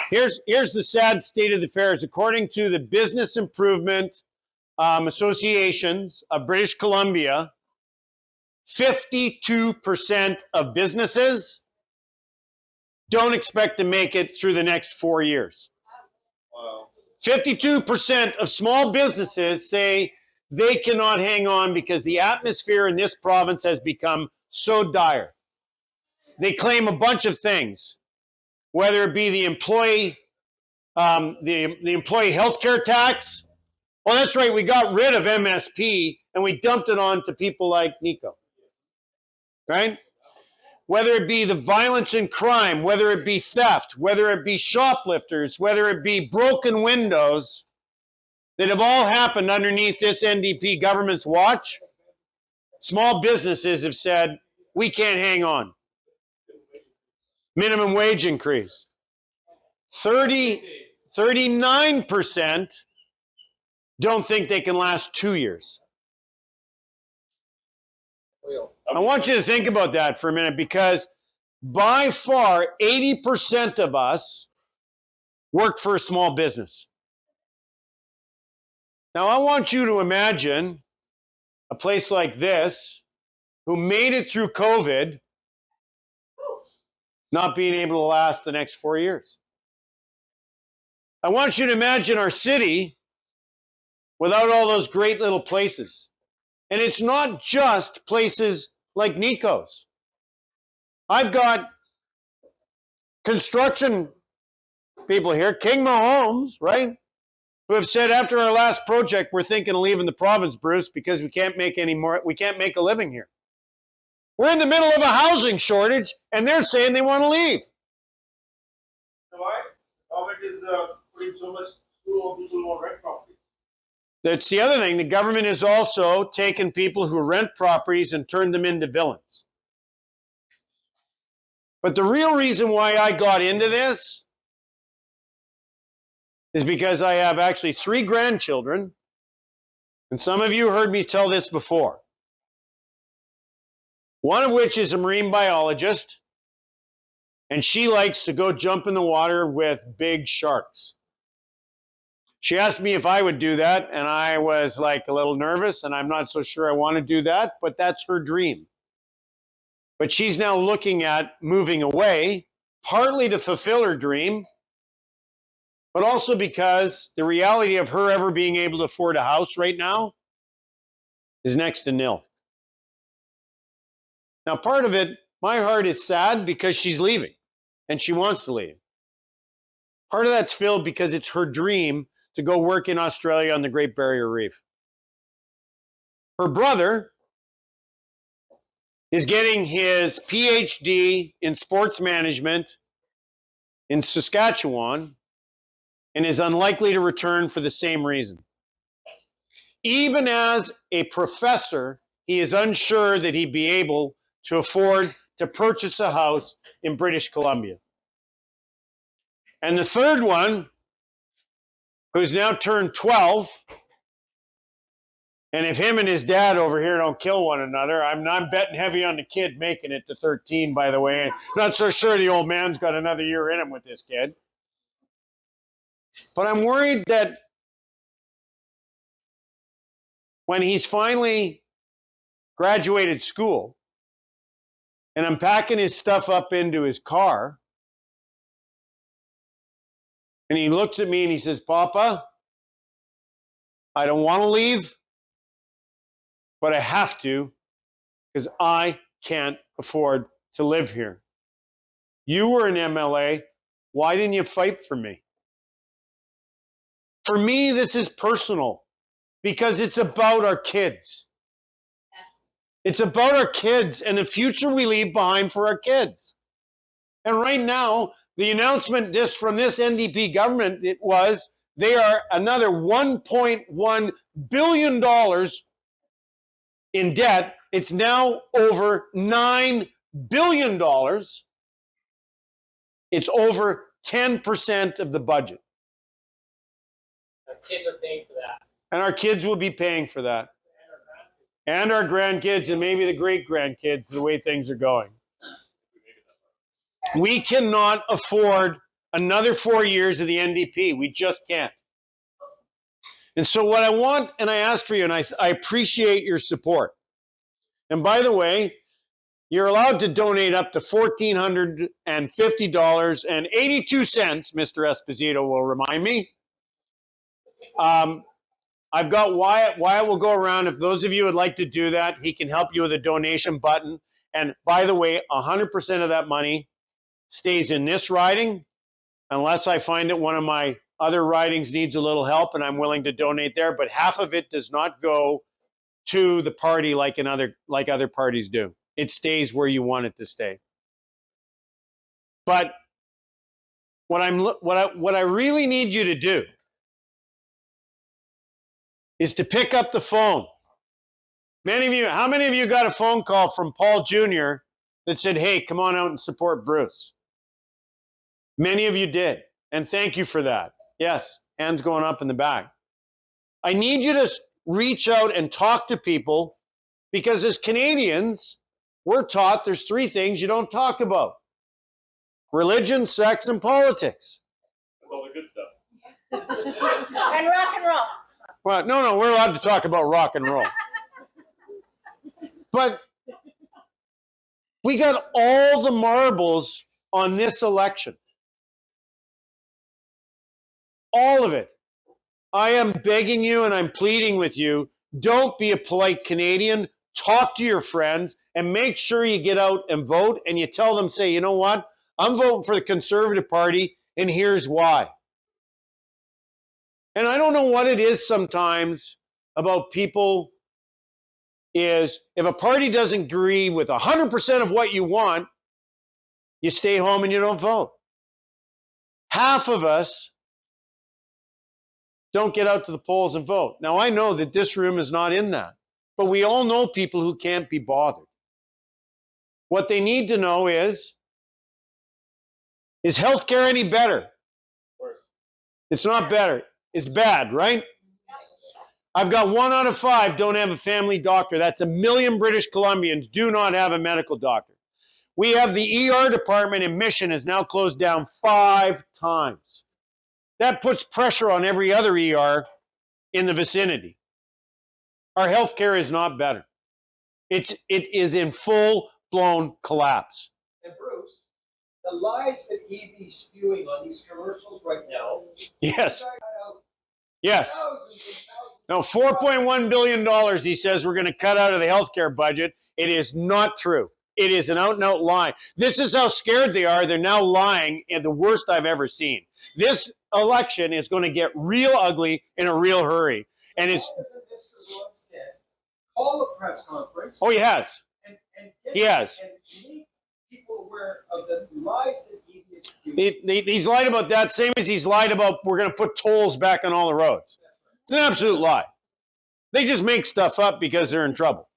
Here's the sad state of the affairs. According to the Business Improvement Associations of British Columbia, 52% of businesses don't expect to make it through the next 4 years. Wow. 52% of small businesses say they cannot hang on because the atmosphere in this province has become so dire. They claim a bunch of things, whether it be the employee health care tax. Well, that's right, we got rid of MSP and we dumped it on to people like Nico, right? Whether it be the violence and crime, whether it be theft, whether it be shoplifters, whether it be broken windows that have all happened underneath this NDP government's watch, small businesses have said, we can't hang on. Minimum wage increase. 39% don't think they can last 2 years. I want you to think about that for a minute, because by far 80% of us work for a small business. Now I want you to imagine a place like this who made it through COVID not being able to last the next 4 years. I want you to imagine our city without all those great little places. And it's not just places like Nico's. I've got construction people here, King Mahomes, right? Who have said after our last project, we're thinking of leaving the province, Bruce, because we can't make a living here. We're in the middle of a housing shortage, and they're saying they want to leave. Why? Government is putting so much screw on people who rent properties. That's the other thing. The government has also taken people who rent properties and turned them into villains. But the real reason why I got into this is because I have actually 3 grandchildren, and some of you heard me tell this before. One of which is a marine biologist, and she likes to go jump in the water with big sharks. She asked me if I would do that, and I was like a little nervous, and I'm not so sure I want to do that, but that's her dream. But she's now looking at moving away, partly to fulfill her dream, but also because the reality of her ever being able to afford a house right now is next to nil. Now, part of it, my heart is sad because she's leaving, and she wants to leave. Part of that's filled because it's her dream to go work in Australia on the Great Barrier Reef. Her brother is getting his PhD in sports management in Saskatchewan and is unlikely to return for the same reason. Even as a professor, he is unsure that he'd be able to afford to purchase a house in British Columbia. And the third one, who's now turned 12, and if him and his dad over here don't kill one another, I'm betting heavy on the kid making it to 13, by the way. Not so sure the old man's got another year in him with this kid. But I'm worried that when he's finally graduated school and I'm packing his stuff up into his car, and he looks at me and he says, Papa, I don't want to leave, but I have to because I can't afford to live here. You were an MLA. Why didn't you fight for me? For me, this is personal because it's about our kids. Yes. It's about our kids and the future we leave behind for our kids. And right now, the announcement from this NDP government, it was they are another $1.1 billion in debt. It's now over $9 billion. It's over 10% of the budget. Our kids are paying for that. And our kids will be paying for that. And our grandkids and maybe the great-grandkids, the way things are going. We cannot afford another 4 years of the NDP. We just can't. And so what I want, and I ask for you, and I appreciate your support. And by the way, you're allowed to donate up to $1,450.82, Mr. Esposito will remind me. I've got Wyatt. Wyatt will go around. If those of you would like to do that, he can help you with a donation button. And by the way, 100% of that money stays in this riding, unless I find that one of my other ridings needs a little help and I'm willing to donate there. But half of it does not go to the party like other parties do. It stays where you want it to stay. But what I really need you to do is to pick up the phone. Many of you, how many of you got a phone call from Paul Jr. that said, hey, come on out and support Bruce? Many of you did, and thank you for that. Yes, hands going up in the back. I need you to reach out and talk to people, because as Canadians, we're taught there's 3 things you don't talk about: religion, sex, and politics. That's all the good stuff. And rock and roll. Well, no, we're allowed to talk about rock and roll. But we got all the marbles on this election. All of it. I am begging you and I'm pleading with you, don't be a polite Canadian. Talk to your friends and make sure you get out and vote, and you tell them, say, you know what? I'm voting for the Conservative Party, and here's why. And I don't know what it is sometimes about people is if a party doesn't agree with 100% of what you want, you stay home and you don't vote. Half of us don't get out to the polls and vote. Now, I know that this room is not in that, but we all know people who can't be bothered. What they need to know is healthcare any better? Worse. It's not better. It's bad, right? I've got 1 out of 5 don't have a family doctor. That's 1 million British Columbians do not have a medical doctor. We have the ER department in Mission is now closed down 5 times. That puts pressure on every other ER in the vicinity. Our healthcare is not better. It is in full-blown collapse. And Bruce, the lies that EV's spewing on these commercials right now. Yes. Out Yes. thousands and thousands. No, $4.1 billion, he says, we're going to cut out of the healthcare budget. It is not true. It is an out-and-out lie. This is how scared they are. They're now lying in the worst I've ever seen. This election is going to get real ugly in a real hurry. And it's... Mr. Lundstedt call a press conference. Oh, he has. And He has. And make people aware of the lies that EV is spewing. He's lied about that, same as he's lied about we're going to put tolls back on all the roads. It's an absolute lie. They just make stuff up because they're in trouble.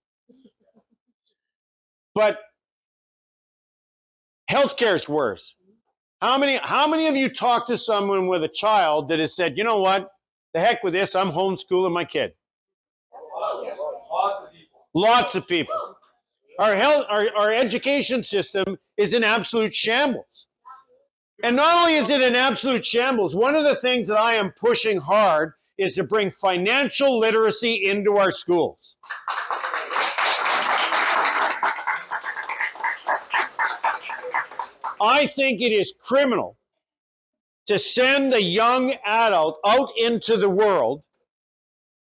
But healthcare's worse. How many of you talk to someone with a child that has said, you know what, the heck with this, I'm homeschooling my kid? Lots of people. Lots of people. Our education system is in absolute shambles. And not only is it in absolute shambles, one of the things that I am pushing hard is to bring financial literacy into our schools. I think it is criminal to send a young adult out into the world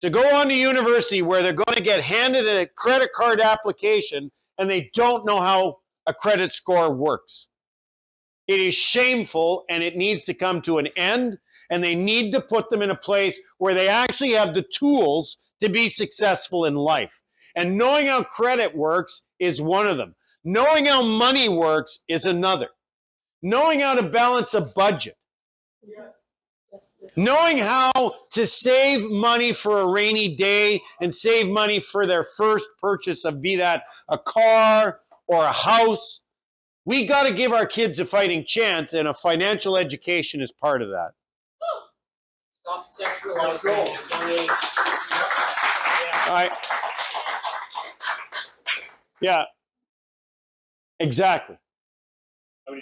to go on to university where they're going to get handed a credit card application and they don't know how a credit score works. It is shameful and it needs to come to an end, and they need to put them in a place where they actually have the tools to be successful in life. And knowing how credit works is one of them. Knowing how money works is another. Knowing how to balance a budget. Yes. Knowing how to save money for a rainy day and save money for their first purchase of, be that a car or a house. We got to give our kids a fighting chance, and a financial education is part of that. Stop sexualizing at a young age. Yeah, exactly.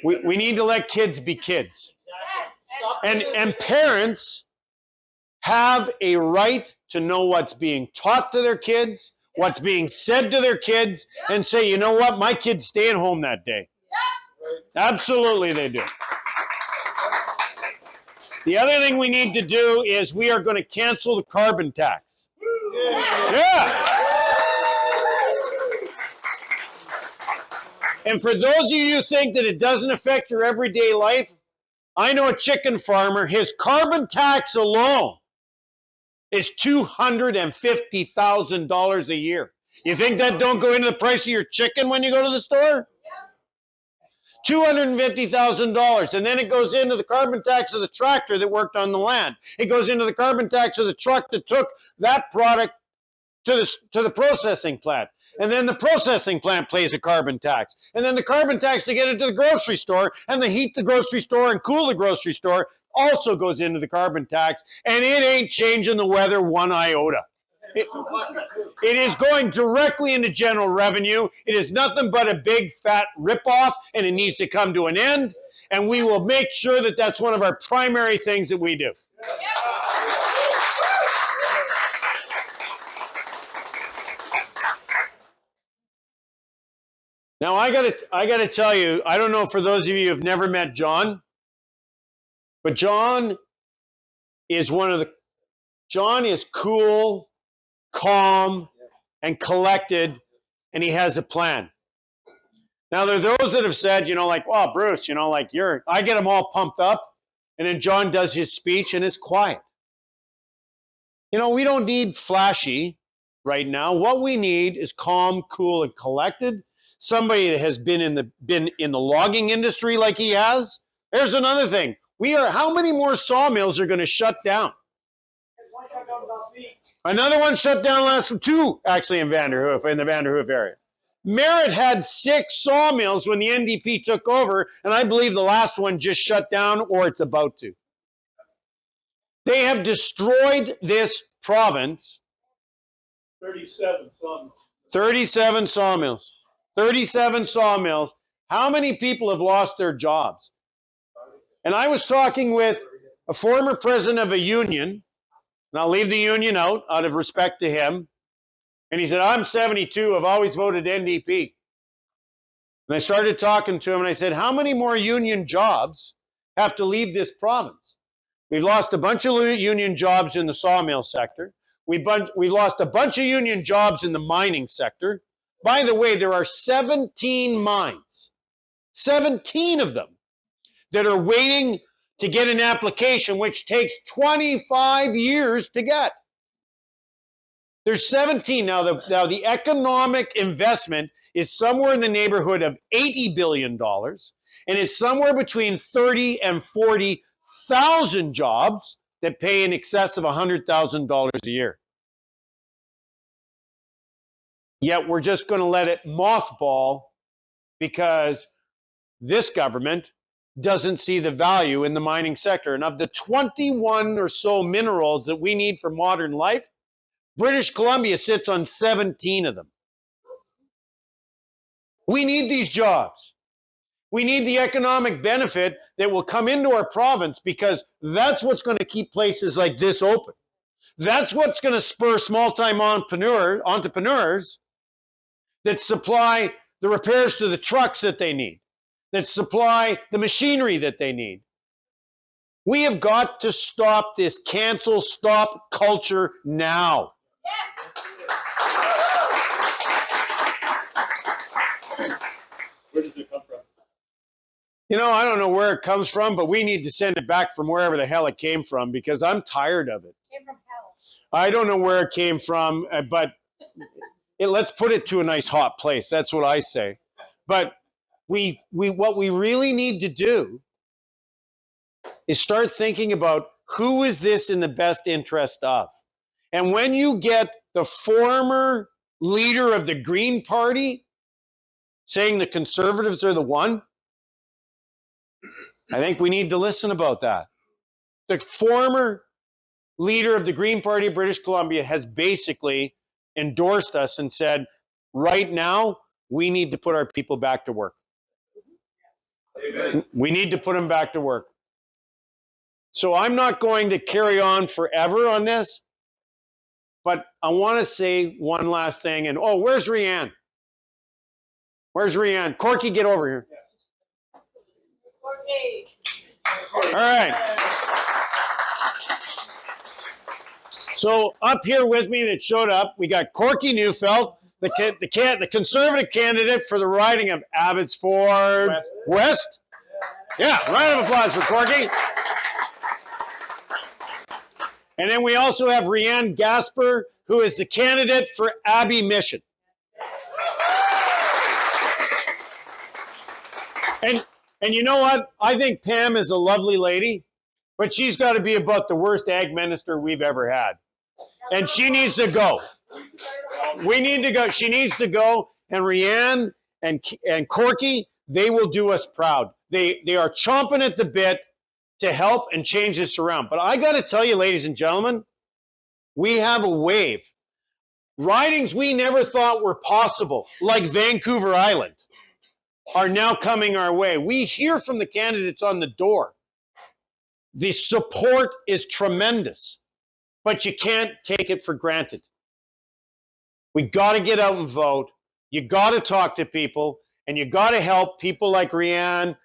We need to let kids be kids. Exactly. And parents have a right to know what's being taught to their kids, what's being said to their kids, and say, you know what, my kid's staying home that day. Absolutely they do. The other thing we need to do is we are going to cancel the carbon tax. Yeah. And for those of you who think that it doesn't affect your everyday life, I know a chicken farmer, his carbon tax alone is $250,000 a year. You think that don't go into the price of your chicken when you go to the store? $250,000, and then it goes into the carbon tax of the tractor that worked on the land. It goes into the carbon tax of the truck that took that product to the processing plant. And then the processing plant pays a carbon tax. And then the carbon tax to get it to the grocery store, and the heat the grocery store and cool the grocery store also goes into the carbon tax, and it ain't changing the weather one iota. It is going directly into general revenue. It is nothing but a big fat ripoff, and it needs to come to an end. And we will make sure that that's one of our primary things that we do. Now I gotta tell you, I don't know for those of you who have never met John, but John is cool, calm, and collected, and he has a plan. Now, there are those that have said, like, oh, Bruce, I get them all pumped up, and then John does his speech, and it's quiet. We don't need flashy right now. What we need is calm, cool, and collected. Somebody that has been in the logging industry like he has. There's another thing. How many more sawmills are going to shut down? One shut down last week. Another one shut down last week, 2 actually in the Vanderhoof area. Merritt had 6 sawmills when the NDP took over, and I believe the last one just shut down or it's about to. They have destroyed this province. 37 sawmills. 37 sawmills. 37 sawmills. How many people have lost their jobs? And I was talking with a former president of a union, and I'll leave the union out of respect to him. And he said, I'm 72. I've always voted NDP. And I started talking to him, and I said, how many more union jobs have to leave this province? We've lost a bunch of union jobs in the sawmill sector. We've lost a bunch of union jobs in the mining sector. By the way, there are 17 mines, 17 of them, that are waiting to get an application, which takes 25 years to get. There's 17 now. The economic investment is somewhere in the neighborhood of $80 billion, and it's somewhere between 30 and 40,000 jobs that pay in excess of $100,000 a year. Yet we're just going to let it mothball because this government doesn't see the value in the mining sector. And of the 21 or so minerals that we need for modern life, British Columbia sits on 17 of them. We need these jobs. We need the economic benefit that will come into our province, because that's what's going to keep places like this open. That's what's going to spur small-time entrepreneurs that supply the repairs to the trucks that they need, that supply the machinery that they need. We have got to stop this cancel stop culture now. Where does it come from? I don't know where it comes from, but we need to send it back from wherever the hell it came from, because I'm tired of it. Came from hell. I don't know where it came from, but let's put it to a nice hot place. That's what I say. But what we really need to do is start thinking about who is this in the best interest of. And when you get the former leader of the Green Party saying the Conservatives are the one, I think we need to listen about that. The former leader of the Green Party of British Columbia has basically endorsed us and said, right now, we need to put our people back to work. Amen. We need to put them back to work. So I'm not going to carry on forever on this, but I want to say one last thing. And oh, where's Rianne? Where's Rianne? Corky, get over here. All right. So up here with me that showed up, we got Corky Neufeld, the conservative candidate for the riding of Abbotsford West. Yeah, round of applause for Corky. And then we also have Rianne Gasper, who is the candidate for Abbey Mission. And you know what? I think Pam is a lovely lady, but she's got to be about the worst ag minister we've ever had. And she needs to go. We need to go. She needs to go. And Rianne and Corky, they will do us proud. They are chomping at the bit to help and change this around. But I got to tell you, ladies and gentlemen, we have a wave. Ridings we never thought were possible, like Vancouver Island, are now coming our way. We hear from the candidates on the door. The support is tremendous, but you can't take it for granted. We got to get out and vote. You got to talk to people, and you got to help people like Rianne,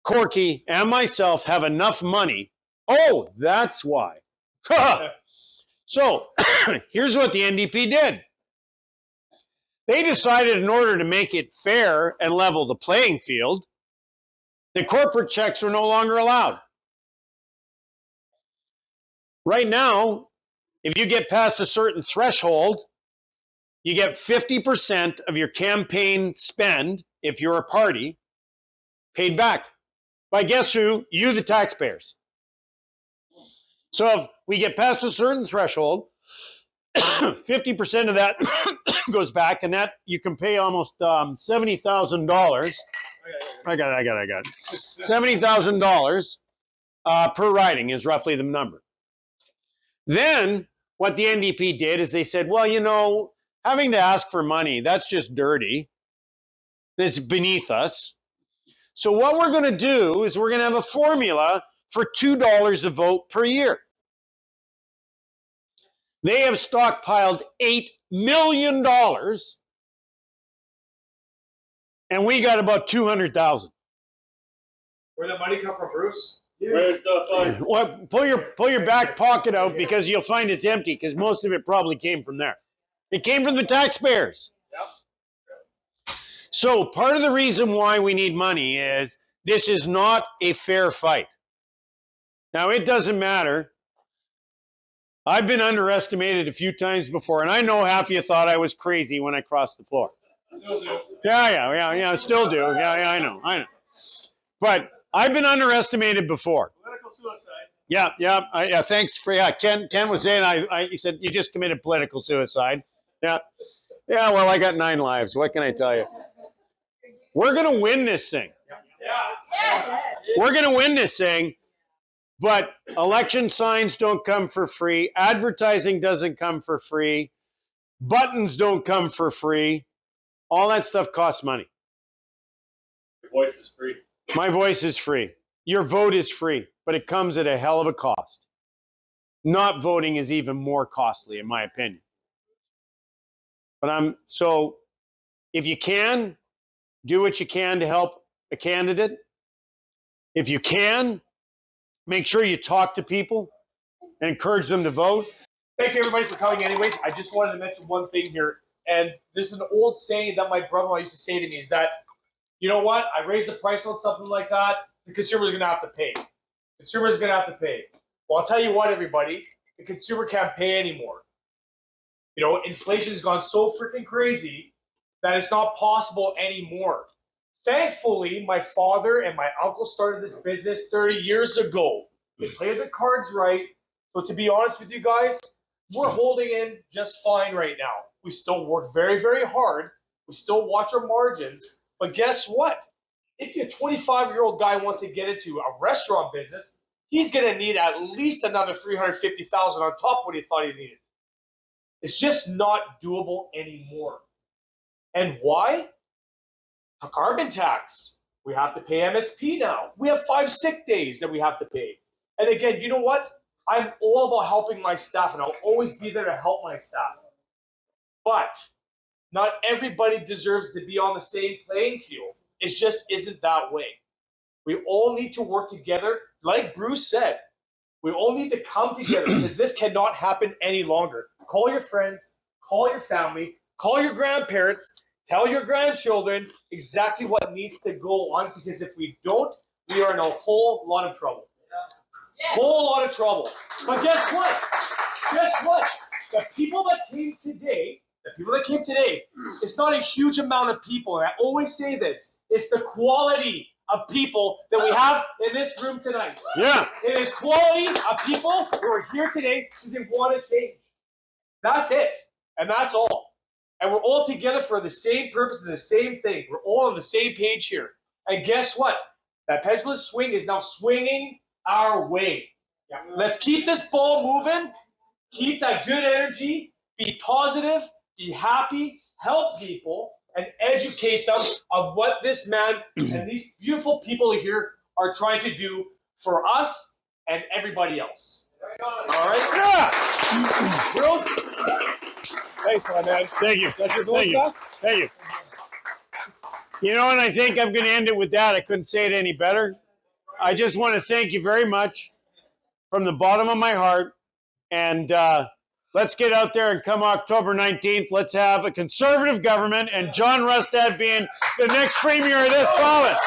Corky, and myself have enough money. Oh, that's why. So here's what the NDP did. They decided in order to make it fair and level the playing field, the corporate checks were no longer allowed. Right now, if you get past a certain threshold, you get 50% of your campaign spend, if you're a party, paid back. By guess who? You, the taxpayers. So if we get past a certain threshold, 50% of that goes back, and that you can pay almost $70,000. I got it. $70,000 per riding is roughly the number. Then what the NDP did is they said, well, you know, having to ask for money, that's just dirty. It's beneath us. So what we're going to do is we're going to have a formula for $2 a vote per year. They have stockpiled $8 million, and we got about 200,000. Where'd that money come from, Bruce? Where's the funds? Well, pull your back pocket out because you'll find it's empty because most of it probably came from there. It came from the taxpayers. Yep. So part of the reason why we need money is this is not a fair fight. Now, it doesn't matter. I've been underestimated a few times before, and I know half of you thought I was crazy when I crossed the floor. Still do. Yeah, still do. Yeah, I know. But I've been underestimated before. Political suicide. Yeah. Thanks for Ken was saying he said you just committed political suicide. Yeah. Well, I got 9 lives. What can I tell you? We're gonna win this thing. Yeah. We're gonna win this thing. But election signs don't come for free. Advertising doesn't come for free. Buttons don't come for free. All that stuff costs money. Your voice is free. My voice is free. Your vote is free, but it comes at a hell of a cost. Not voting is even more costly, in my opinion. But so if you can, do what you can to help a candidate. If you can, make sure you talk to people and encourage them to vote. Thank you, everybody, for coming anyways. I just wanted to mention one thing here. And this is an old saying that my brother-in-law used to say to me is that, you know what? I raise the price on something like that, the consumer's going to have to pay. Consumer's going to have to pay. Well, I'll tell you what, everybody. The consumer can't pay anymore. You know, inflation has gone so freaking crazy that it's not possible anymore. Thankfully, my father and my uncle started this business 30 years ago. They played the cards right. So to be honest with you guys, we're holding in just fine right now. We still work very, very hard. We still watch our margins. But guess what? If a 25-year-old guy wants to get into a restaurant business, he's going to need at least another $350,000 on top of what he thought he needed. It's just not doable anymore. And why? A carbon tax. We have to pay MSP now. We have 5 sick days that we have to pay. And again, you know what? I'm all about helping my staff, and I'll always be there to help my staff. But not everybody deserves to be on the same playing field. It just isn't that way. We all need to work together. Like Bruce said, we all need to come together because this cannot happen any longer. Call your friends, call your family, call your grandparents, tell your grandchildren exactly what needs to go on, because if we don't, we are in a whole lot of trouble. Whole lot of trouble. But guess what? Guess what? The people that came today, it's not a huge amount of people. And I always say this, it's the quality of people that we have in this room tonight. Yeah. It is quality of people who are here today because they want to change. That's it. And that's all. And we're all together for the same purpose and the same thing. We're all on the same page here. And guess what? That pendulum swing is now swinging our way. Let's keep this ball moving. Keep that good energy. Be positive. Be happy. Help people. And educate them of what this man and these beautiful people here are trying to do for us and everybody else. All right? Yeah. Bruce? Thanks, my man. Thank you. That's your Thank you. stuff? Thank you. You know, and I think I'm going to end it with that. I couldn't say it any better. I just want to thank you very much from the bottom of my heart. And let's get out there and come October 19th. Let's have a conservative government and John Rustad being the next premier of this province.